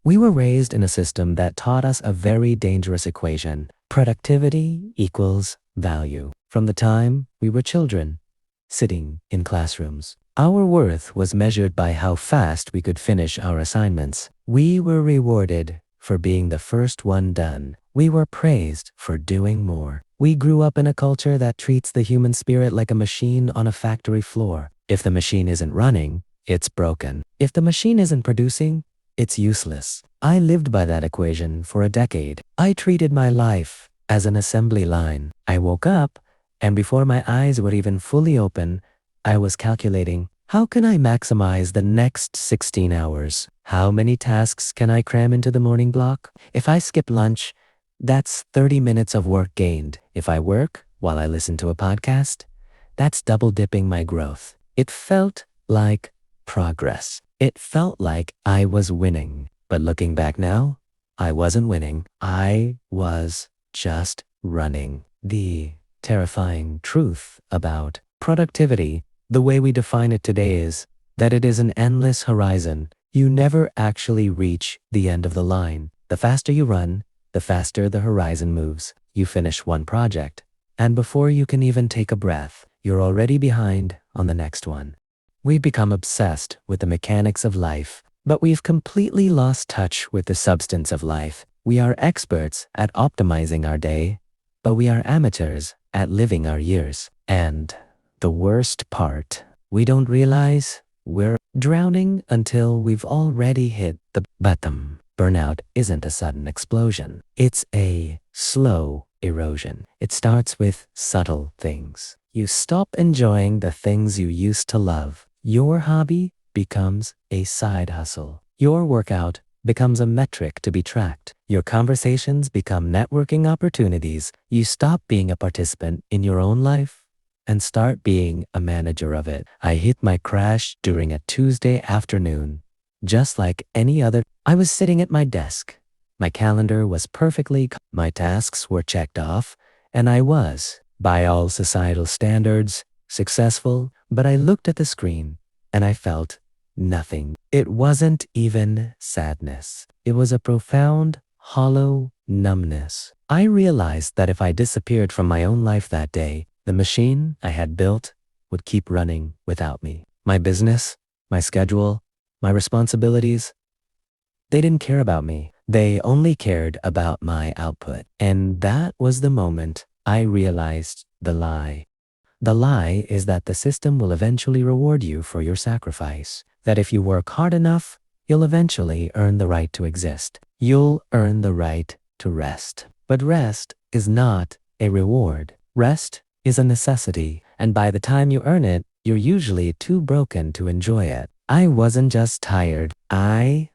We were raised in a system that taught us a very dangerous equation. Productivity equals value. From the time we were children, sitting in classrooms, our worth was measured by how fast we could finish our assignments. We were rewarded for being the first one done. We were praised for doing more. We grew up in a culture that treats the human spirit like a machine on a factory floor. If the machine isn't running, it's broken. If the machine isn't producing, it's useless. I lived by that equation for a decade. I treated my life as an assembly line. I woke up, and before my eyes were even fully open, I was calculating, how can I maximize the next 16 hours? How many tasks can I cram into the morning block? If I skip lunch, that's 30 minutes of work gained. If I work while I listen to a podcast, that's double dipping my growth. It felt like progress. It felt like I was winning. But looking back now, I wasn't winning. I was just running. The terrifying truth about productivity, the way we define it today, is that it is an endless horizon. You never actually reach the end of the line. The faster you run, the faster the horizon moves. You finish one project, and before you can even take a breath, you're already behind on the next one. We've become obsessed with the mechanics of life, but we've completely lost touch with the substance of life. We are experts at optimizing our day, but we are amateurs at living our years. And the worst part, we don't realize we're drowning until we've already hit the bottom. Burnout isn't a sudden explosion. It's a slow erosion. It starts with subtle things. You stop enjoying the things you used to love. Your hobby becomes a side hustle. Your workout becomes a metric to be tracked. Your conversations become networking opportunities. You stop being a participant in your own life and start being a manager of it. I hit my crash during a Tuesday afternoon. Just like any other, I was sitting at my desk. My calendar was my tasks were checked off, and I was, by all societal standards, successful. But I looked at the screen and I felt nothing. It wasn't even sadness. It was a profound, hollow numbness. I realized that if I disappeared from my own life that day, the machine I had built would keep running without me. My business, my schedule, my responsibilities, they didn't care about me. They only cared about my output. And that was the moment I realized the lie. The lie is that the system will eventually reward you for your sacrifice. That if you work hard enough, you'll eventually earn the right to exist. You'll earn the right to rest. But rest is not a reward. Rest is a necessity. And by the time you earn it, you're usually too broken to enjoy it. I wasn't just tired. I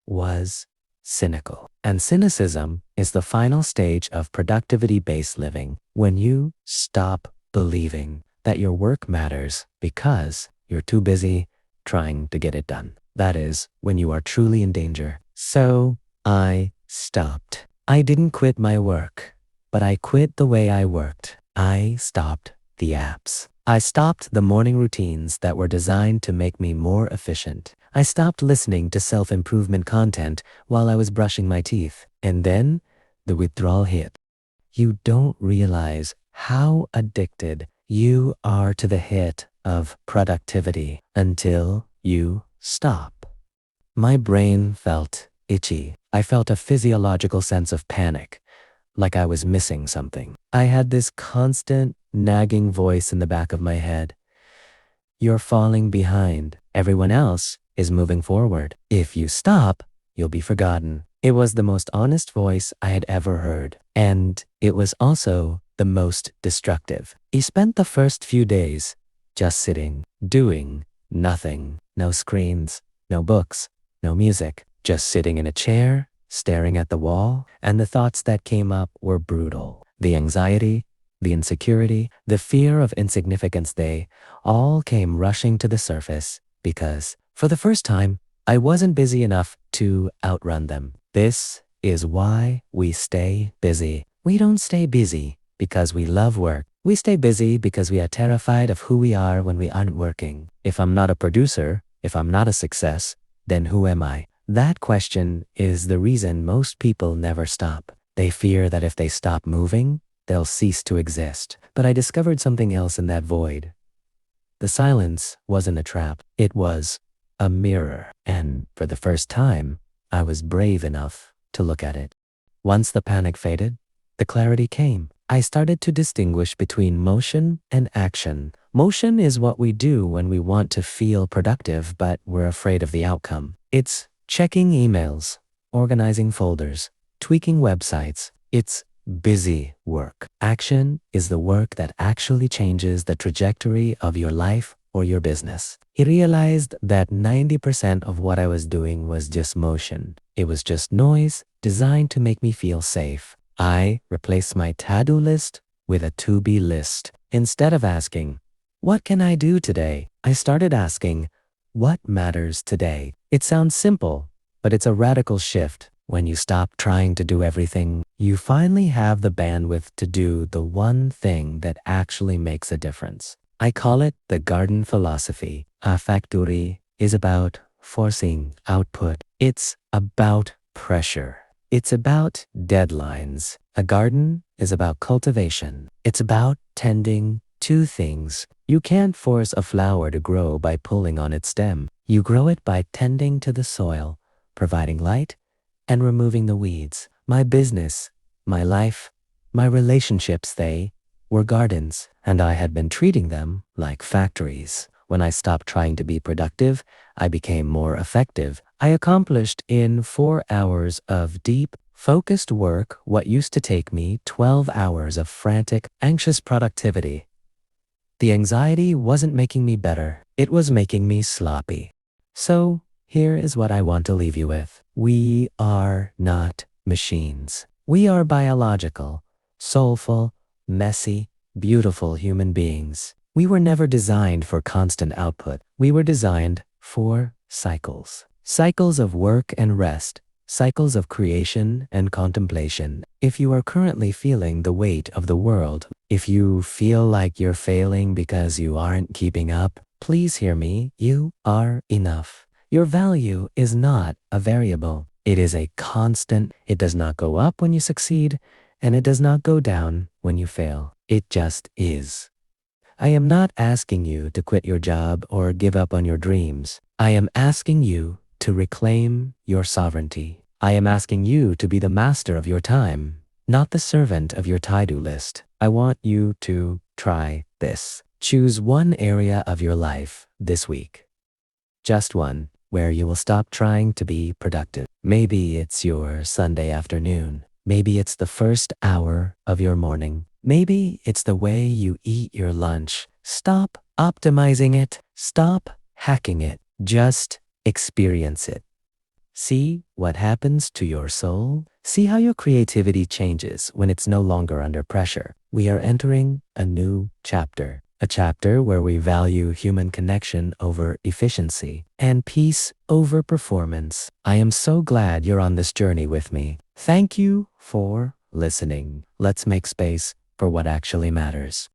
was cynical. And cynicism is the final stage of productivity-based living. When you stop believing that your work matters because you're too busy trying to get it done. That is when you are truly in danger. So I stopped. I didn't quit my work, but I quit the way I worked. I stopped the apps. I stopped the morning routines that were designed to make me more efficient. I stopped listening to self-improvement content while I was brushing my teeth. And then the withdrawal hit. You don't realize how addicted you are to the hit of productivity until you stop. My brain felt itchy. I felt a physiological sense of panic, like I was missing something. I had this constant nagging voice in the back of my head. You're falling behind. Everyone else is moving forward. If you stop, you'll be forgotten. It was the most honest voice I had ever heard. And it was also the most destructive. He spent the first few days just sitting, doing nothing. No screens, no books, no music. Just sitting in a chair, staring at the wall. And the thoughts that came up were brutal. The anxiety, the insecurity, the fear of insignificance, they all came rushing to the surface because, for the first time, I wasn't busy enough to outrun them. This is why we stay busy. We don't stay busy because we love work. We stay busy because we are terrified of who we are when we aren't working. If I'm not a producer, if I'm not a success, then who am I? That question is the reason most people never stop. They fear that if they stop moving, they'll cease to exist. But I discovered something else in that void. The silence wasn't a trap. It was a mirror. And for the first time, I was brave enough to look at it. Once the panic faded, the clarity came. I started to distinguish between motion and action. Motion is what we do when we want to feel productive, but we're afraid of the outcome. It's checking emails, organizing folders, tweaking websites. It's busy work. Action is the work that actually changes the trajectory of your life or your business. I realized that 90% of what I was doing was just motion. It was just noise designed to make me feel safe. I replaced my to-do list with a to-be list. Instead of asking, what can I do today? I started asking, what matters today? It sounds simple, but it's a radical shift. When you stop trying to do everything, you finally have the bandwidth to do the one thing that actually makes a difference. I call it the garden philosophy. A factory is about forcing output. It's about pressure. It's about deadlines. A garden is about cultivation. It's about tending two things. You can't force a flower to grow by pulling on its stem. You grow it by tending to the soil, providing light, and removing the weeds. My business, my life, my relationships, they were gardens, and I had been treating them like factories. When I stopped trying to be productive, I became more effective. I accomplished in 4 hours of deep, focused work what used to take me 12 hours of frantic, anxious productivity. The anxiety wasn't making me better. It was making me sloppy. So here is what I want to leave you with. We are not machines. We are biological, soulful, messy, beautiful human beings. We were never designed for constant output. We were designed for cycles. Cycles of work and rest. Cycles of creation and contemplation. If you are currently feeling the weight of the world, if you feel like you're failing because you aren't keeping up, please hear me. You are enough. Your value is not a variable. It is a constant. It does not go up when you succeed, and it does not go down when you fail. It just is. I am not asking you to quit your job or give up on your dreams. I am asking you to reclaim your sovereignty. I am asking you to be the master of your time, not the servant of your to-do list. I want you to try this. Choose one area of your life this week. Just one, where you will stop trying to be productive. Maybe it's your Sunday afternoon. Maybe it's the first hour of your morning. Maybe it's the way you eat your lunch. Stop optimizing it. Stop hacking it. Just experience it. See what happens to your soul. See how your creativity changes when it's no longer under pressure. We are entering a new chapter. A chapter where we value human connection over efficiency and peace over performance. I am so glad you're on this journey with me. Thank you for listening. Let's make space for what actually matters.